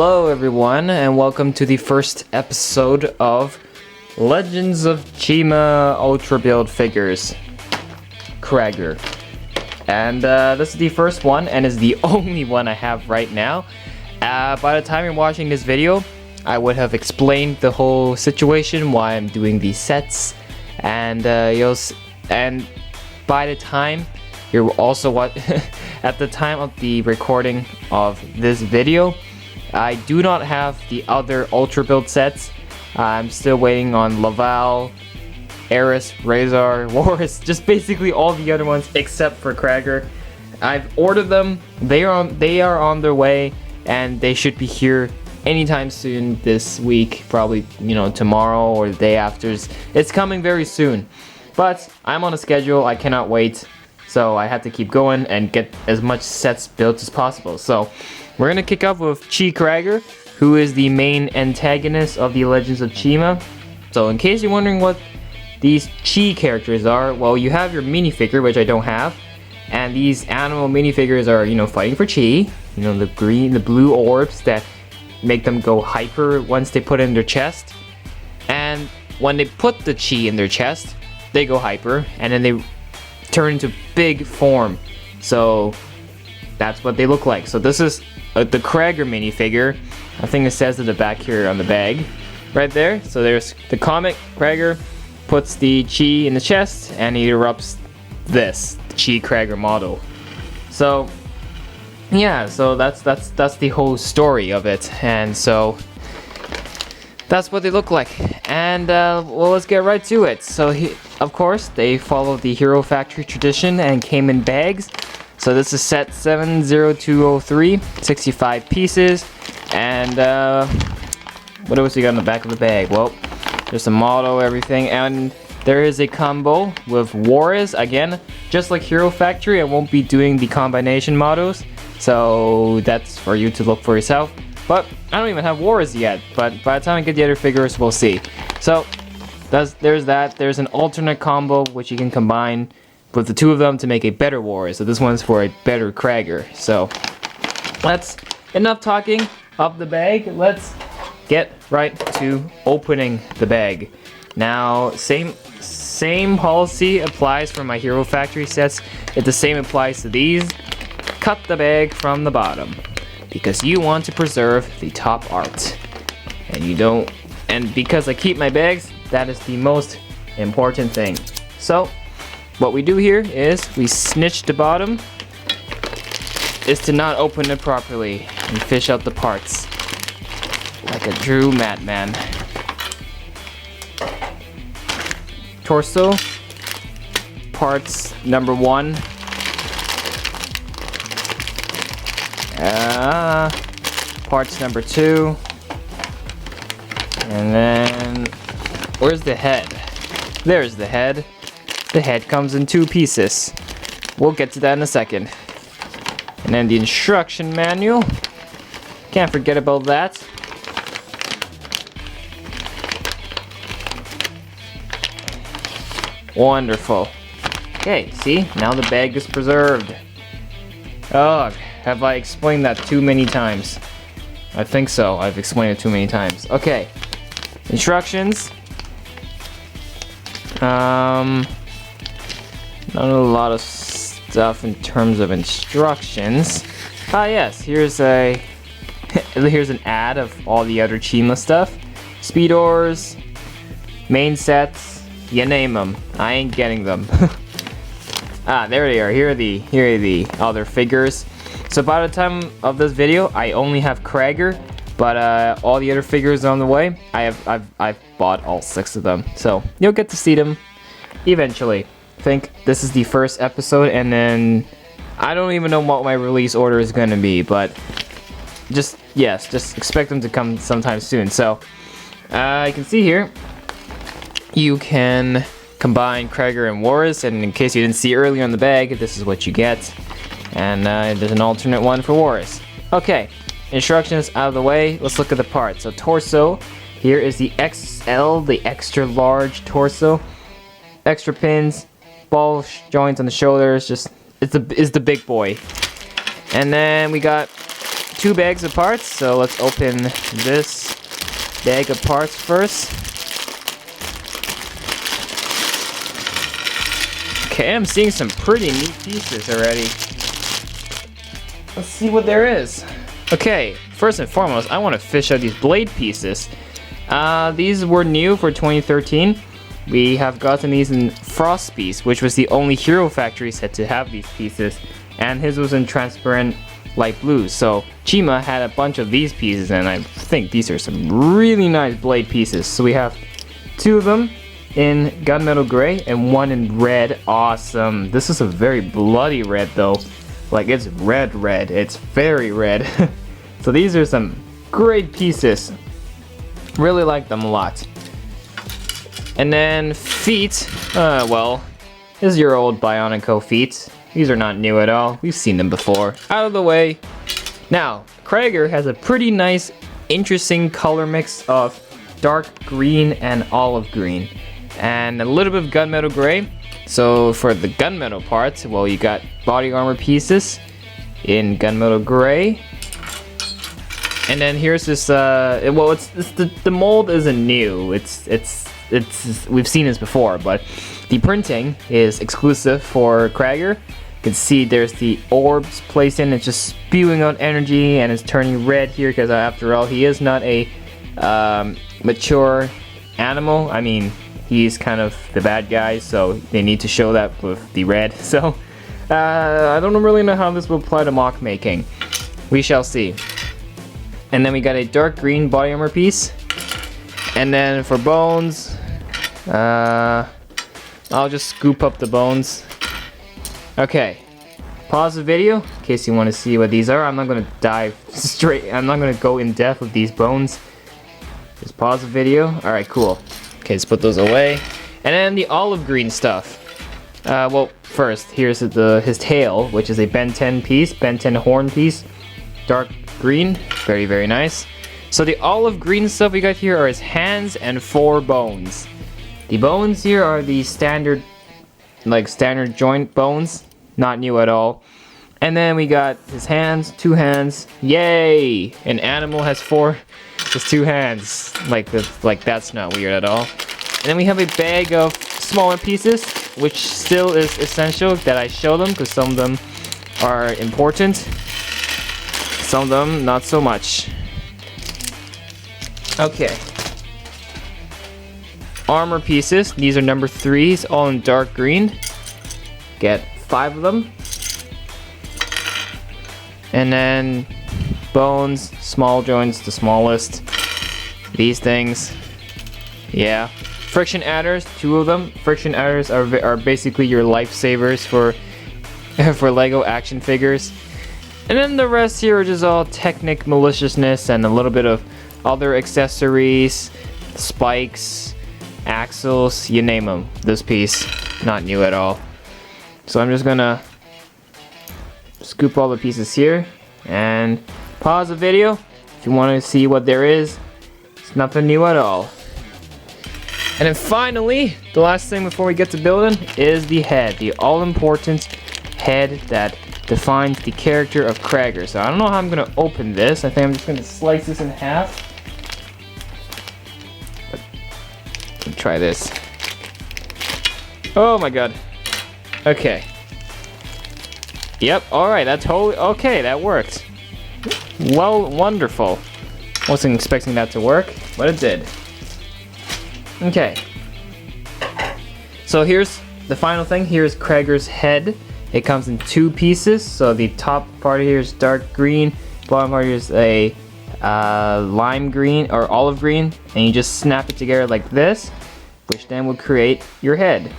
Hello everyone, and welcome to the first episode of Legends of Chima Ultra Build Figures Cragger. And this is the first one, and is the only one I have right now. By the time you're watching this video, I would have explained the whole situation, why I'm doing these sets, and by the time you're also at the time of the recording of this video, I do not have the other Ultra Build sets. I'm still waiting on Laval, Worriz, Worriz, just basically all the other ones except for Cragger. I've ordered them. They are on their way, and they should be here anytime soon this week, probably tomorrow or the day after. It's coming very soon. But I'm on a schedule. I cannot wait. So I had to keep going and get as much sets built as possible. So we're gonna kick off with CHI Cragger, who is the main antagonist of the Legends of Chima. So in case you're wondering what these CHI characters are, well, you have your minifigure, which I don't have, and these animal minifigures are, fighting for CHI. The blue orbs that make them go hyper once they put it in their chest. And when they put the CHI in their chest, they go hyper, and then they turn into big form. So that's what they look like. So this is the Cragger minifigure. I think it says at the back here on the bag right there. So there's the comic Cragger, puts the CHI in the chest, and he erupts this, the CHI Cragger model. So yeah, so that's the whole story of it. And so that's what they look like. And well, let's get right to it. So of course, they follow the Hero Factory tradition and came in bags. So this is set 70203, 65 pieces. And what else we got in the back of the bag? Well, there's a motto, everything, and there is a combo with Worriz. Again, just like Hero Factory, I won't be doing the combination mottos, so that's for you to look for yourself. But I don't even have Worriz yet, but by the time I get the other figures, we'll see. So there's that. There's an alternate combo which you can combine with the two of them to make a better Worriz. So this one's for a better Cragger. So that's enough talking of the bag. Let's get right to opening the bag. Now, same policy applies for my Hero Factory sets. If the same applies to these, cut the bag from the bottom, because you want to preserve the top art, and you don't. And because I keep my bags, that is the most important thing. So what we do here is we snitch the bottom, is to not open it properly and fish out the parts like a true madman. Torso, parts number 1. Parts number 2. And then, where's the head? There's the head. The head comes in 2 pieces. We'll get to that in a second. And then the instruction manual. Can't forget about that. Wonderful. Okay, see? Now the bag is preserved. Oh, have I explained that too many times? I think so. I've explained it too many times. Okay. Instructions. Not a lot of stuff in terms of instructions. Ah, yes. Here's an ad of all the other Chima stuff. Speedors, main sets, you name them. I ain't getting them. Ah, there they are. Here are the other figures. So by the time of this video, I only have Cragger, but all the other figures are on the way. I've bought all 6 of them, so you'll get to see them eventually. I think this is the first episode, and then I don't even know what my release order is going to be, but just expect them to come sometime soon. So you can see here, you can combine Cragger and Worriz, and in case you didn't see earlier in the bag, this is what you get. And there's an alternate one for Worriz. Okay, instructions out of the way. Let's look at the parts. So torso, here is the XL, the extra large torso. Extra pins, ball joints on the shoulders. Just it's the big boy. And then we got 2 bags of parts, so let's open this bag of parts first. Okay, I'm seeing some pretty neat pieces already. Let's see what there is. Okay, first and foremost, I want to fish out these blade pieces. These were new for 2013. We have gotten these in Frost Piece, which was the only Hero Factory set to have these pieces, and his was in transparent light blue. So Chima had a bunch of these pieces, and I think these are some really nice blade pieces. So we have 2 of them in gunmetal gray and 1 in red. Awesome. This is a very bloody red though. Like, it's red. It's very red. So these are some great pieces. Really like them a lot. And then feet. Well, this is your old Bionico feet. These are not new at all. We've seen them before. Out of the way. Now, Cragger has a pretty nice, interesting color mix of dark green and olive green. And a little bit of gunmetal gray. So for the gunmetal parts, well, you got body armor pieces in gunmetal gray. And then here's this, well, the mold isn't new. It's we've seen this before, but the printing is exclusive for Cragger. You can see there's the orbs placed in. It's just spewing out energy, and it's turning red here because after all, he is not a mature animal. I mean, he's kind of the bad guy, so they need to show that with the red. So I don't really know how this will apply to mock making. We shall see. And then we got a dark green body armor piece. And then for bones, I'll just scoop up the bones. Okay, pause the video in case you want to see what these are. I'm not going to dive straight, I'm not going to go in depth with these bones. Just pause the video. Alright, cool. Okay, let's put those away. And then the olive green stuff. Well, first, here's his tail, which is a Ben 10 piece, Ben 10 horn piece. Dark green, very, very nice. So the olive green stuff we got here are his hands and 4 bones. The bones here are the standard, like standard joint bones, not new at all. And then we got his hands, 2 hands. Yay! An animal has 4, just 2 hands. Like that's not weird at all. And then we have a bag of smaller pieces, which still is essential that I show them because some of them are important. Some of them not so much. Okay. Armor pieces. These are number 3s, all in dark green. Get 5 of them. And then bones, small joints, the smallest. These things. Yeah. Friction adders, 2 of them. Friction adders are basically your lifesavers for Lego action figures. And then the rest here are just all Technic maliciousness and a little bit of other accessories, spikes, axles, you name them. This piece, not new at all. So I'm just gonna scoop all the pieces here and pause the video if you want to see what there is. It's nothing new at all. And then finally, the last thing before we get to building is the head, the all-important head that defines the character of Cragger. So I don't know how I'm gonna open this. I think I'm just gonna slice this in half. Let's try this. Oh my god. Okay. Yep, alright, that's totally okay, that worked. Well, wonderful. Wasn't expecting that to work, but it did. Okay. So here's the final thing. Here's Cragger's head. It comes in 2 pieces. So the top part here is dark green. Bottom part here is a lime green or olive green. And you just snap it together like this, which then will create your head.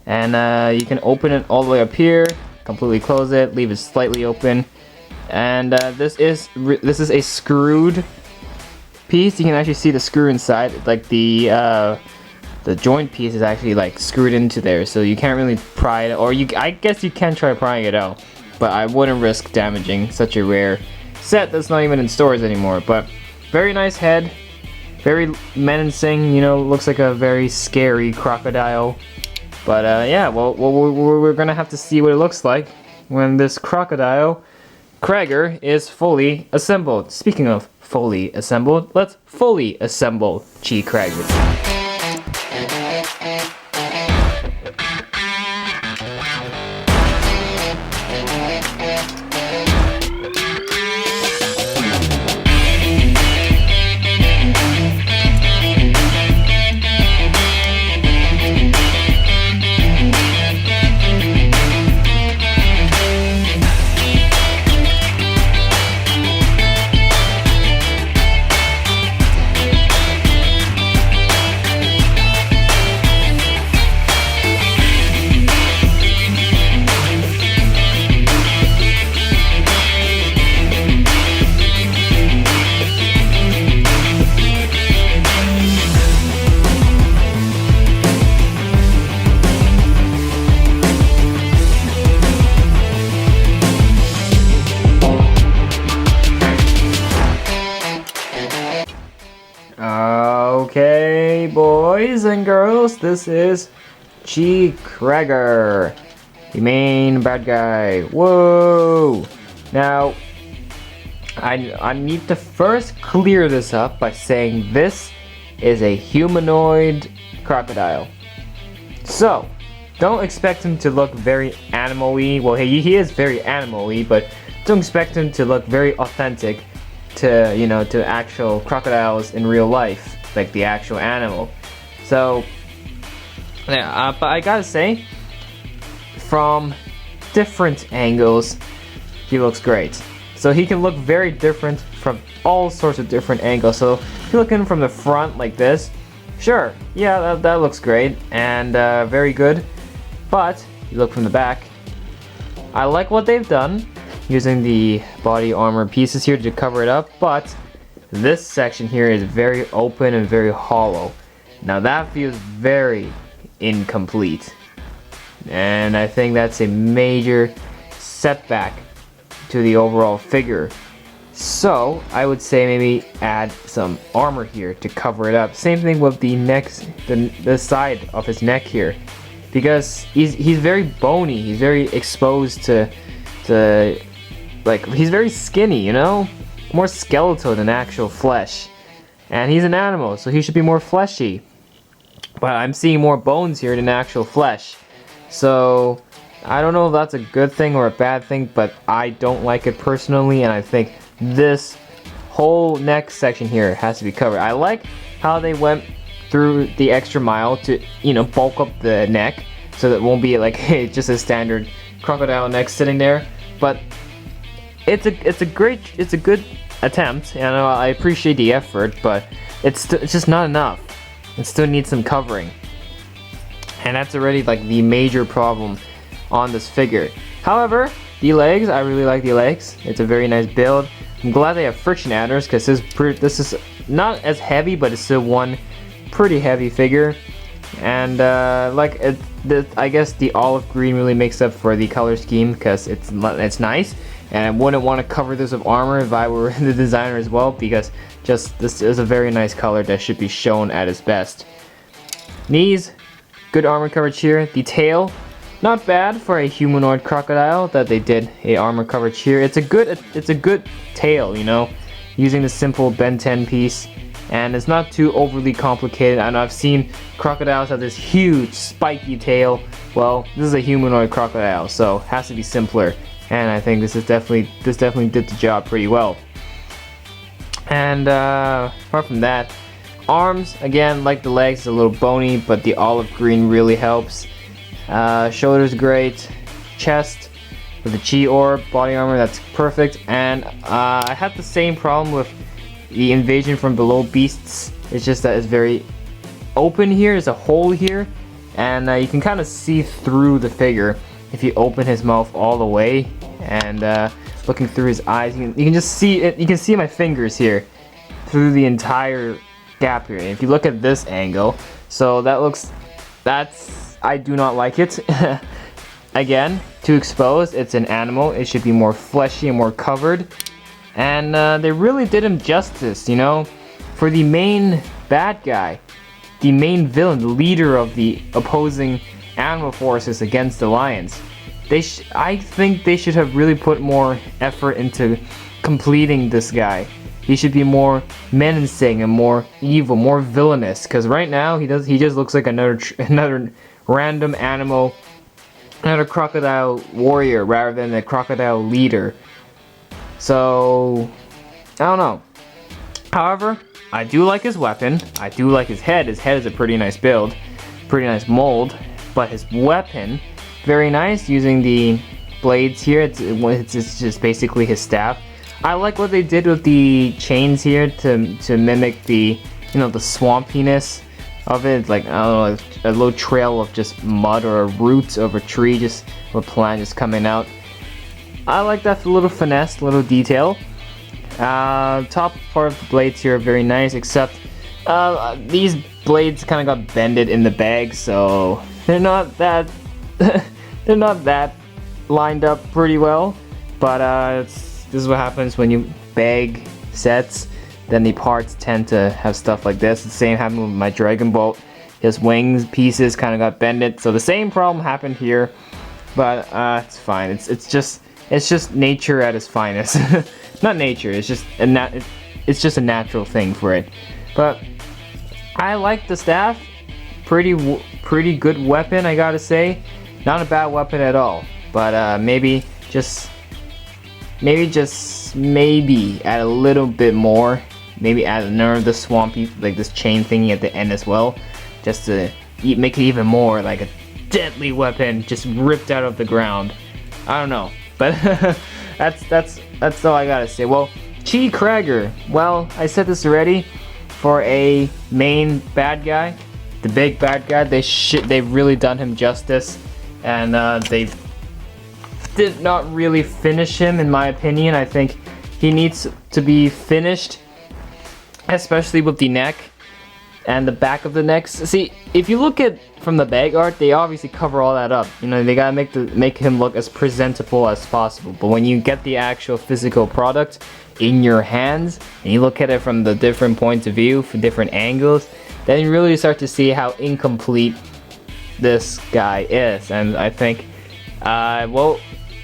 And you can open it all the way up here, completely close it, leave it slightly open. And this is a screwed piece. You can actually see the screw inside. Like the joint piece is actually like screwed into there, so you can't really pry it, or I guess you can try prying it out, but I wouldn't risk damaging such a rare set that's not even in stores anymore. But very nice head, very menacing, you know, looks like a very scary crocodile. But yeah, well, we're gonna have to see what it looks like when this crocodile Cragger is fully assembled. Speaking of fully assembled, let's fully assemble CHI Cragger. Okay, boys and girls, this is CHI Cragger, the main bad guy. Whoa! Now, I need to first clear this up by saying this is a humanoid crocodile. So, don't expect him to look very animal-y. Well, he is very animal-y, but don't expect him to look very authentic to, you know, to actual crocodiles in real life, like the actual animal. So yeah, but I gotta say, from different angles, he looks great. So he can look very different from all sorts of different angles. So if you're looking from the front like this, sure, yeah, that looks great and very good. But you look from the back, I like what they've done using the body armor pieces here to cover it up, but this section here is very open and very hollow. Now that feels very incomplete, and I think that's a major setback to the overall figure. So I would say maybe add some armor here to cover it up. Same thing with the neck, the side of his neck here, because he's very bony, he's very exposed to like, he's very skinny, you know? More skeletal than actual flesh. And he's an animal, so he should be more fleshy. But I'm seeing more bones here than actual flesh. So, I don't know if that's a good thing or a bad thing, but I don't like it personally, and I think this whole neck section here has to be covered. I like how they went through the extra mile to, you know, bulk up the neck, so that it won't be like just a standard crocodile neck sitting there. But it's a good attempt, and I appreciate the effort, but it's just not enough. It still needs some covering, and that's already like the major problem on this figure. However, the legs, I really like the legs. It's a very nice build. I'm glad they have friction adders, because this is not as heavy, but it's still one pretty heavy figure. And I guess the olive green really makes up for the color scheme, because it's nice. And I wouldn't want to cover this with armor if I were the designer as well, because just this is a very nice color that should be shown at its best. Knees, good armor coverage here. The tail, not bad for a humanoid crocodile that they did a armor coverage here. It's a good tail, you know, using the simple Ben 10 piece, and it's not too overly complicated. I know I've seen crocodiles have this huge spiky tail. Well, this is a humanoid crocodile, so it has to be simpler. And I think this definitely did the job pretty well. And apart from that, arms, again, like the legs, it's a little bony, but the olive green really helps. Shoulders great. Chest with the Chi orb, body armor, that's perfect. And I had the same problem with the invasion from below beasts. It's just that it's very open here. There's a hole here, and you can kind of see through the figure if you open his mouth all the way, and looking through his eyes, you can just see it. You can see my fingers here through the entire gap here. And if you look at this angle, so I do not like it. Again, too exposed. It's an animal. It should be more fleshy and more covered. And they really did him justice, you know, for the main bad guy, the main villain, the leader of the opposing animal forces against the lions. I think they should have really put more effort into completing this guy. He should be more menacing and more evil, more villainous. Because right now he just looks like another random animal, another crocodile warrior rather than a crocodile leader. So I don't know. However, I do like his weapon. I do like his head. His head is a pretty nice build, pretty nice mold. But his weapon, very nice, using the blades here. It's just basically his staff. I like what they did with the chains here to mimic the, you know, the swampiness of it. Like, I don't know, a little trail of just mud or a root of a tree, just a plant just coming out. I like that little finesse, little detail. Top part of the blades here are very nice, except these blades kind of got bended in the bag, so they're not that they're not that lined up pretty well. But this is what happens when you bag sets. Then the parts tend to have stuff like this. The same happened with my Dragon Bolt. His wings pieces kind of got bended, so the same problem happened here. But it's fine. It's just nature at its finest. Not nature. It's just a natural thing for it. But I like the staff. Pretty good weapon, I gotta say. Not a bad weapon at all. But maybe add a little bit more. Maybe add another of the swampy, like this chain thingy at the end as well, just to make it even more like a deadly weapon, just ripped out of the ground. I don't know, but that's all I gotta say. Well, CHI Cragger. Well, I said this already. For a main bad guy, the big bad guy, they've really done him justice, and they did not really finish him, in my opinion. I think he needs to be finished, especially with the neck and the back of the neck. See, if you look at from the bag art, they obviously cover all that up. You know, they gotta make him look as presentable as possible. But when you get the actual physical product in your hands and you look at it from the different points of view, from different angles, then you really start to see how incomplete this guy is. And I think, well,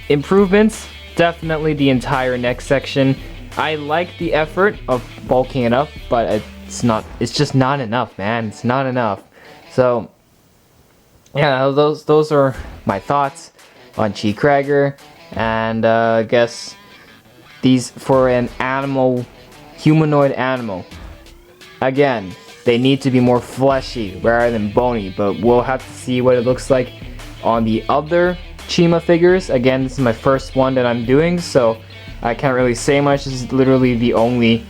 improvements, definitely the entire neck section. I like the effort of bulking it up, but it's just not enough, man. It's not enough. So yeah, those are my thoughts on CHI Cragger, and I guess these for an animal, humanoid animal. Again, they need to be more fleshy rather than bony, but we'll have to see what it looks like on the other Chima figures. Again, this is my first one that I'm doing, so I can't really say much. This is literally the only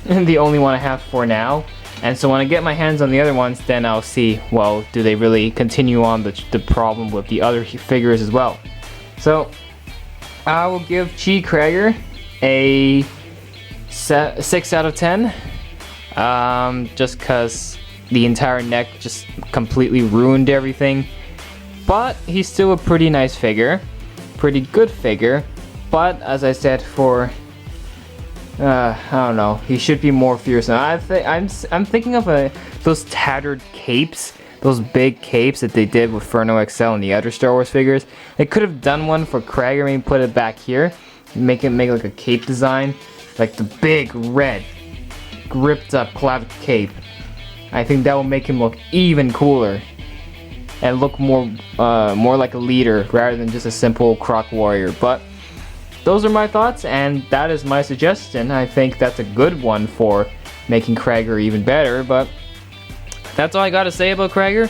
one I have for now. And so when I get my hands on the other ones, then I'll see, well, do they really continue on the problem with the other figures as well. So I will give CHI Cragger a 6 out of 10. Just because the entire neck just completely ruined everything. But he's still a pretty nice figure, pretty good figure. But as I said, for I don't know, he should be more fierce. I'm thinking of those tattered capes, those big capes that they did with Furno XL and the other Star Wars figures. They could have done one for Cragger, maybe put it back here, make like a cape design, like the big red, ripped up clad cape. I think that will make him look even cooler and look more like a leader rather than just a simple croc warrior. But those are my thoughts, and that is my suggestion. I think that's a good one for making Cragger even better, but that's all I gotta say about Cragger.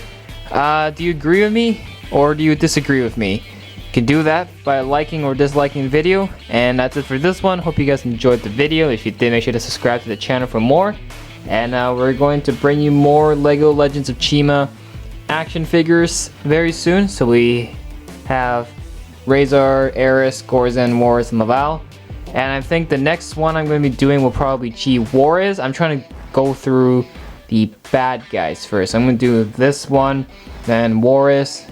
Do you agree with me, or do you disagree with me? You can do that by liking or disliking the video, and that's it for this one. Hope you guys enjoyed the video. If you did, make sure to subscribe to the channel for more, and we're going to bring you more LEGO Legends of Chima action figures very soon. So we have Razor, Eris, Gorzen, Worriz, and Laval. And I think the next one I'm going to be doing will probably be CHI Worriz. I'm trying to go through the bad guys first. I'm going to do this one, then Worriz,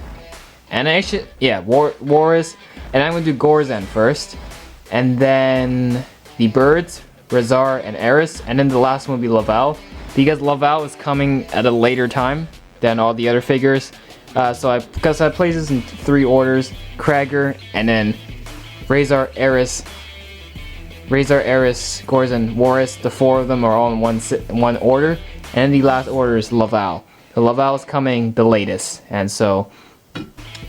and actually, yeah, Worriz, and I'm going to do Gorzen first, and then the birds, Razor and Eris, and then the last one will be Laval, because Laval is coming at a later time than all the other figures. Because I placed this in 3 orders, Cragger, and then Razor Eris, Worriz, and Worriz. The 4 of them are all in one order, and the last order is Laval. The Laval is coming the latest, and so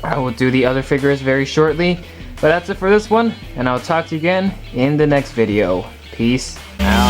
I will do the other figures very shortly. But that's it for this one, and I'll talk to you again in the next video. Peace out.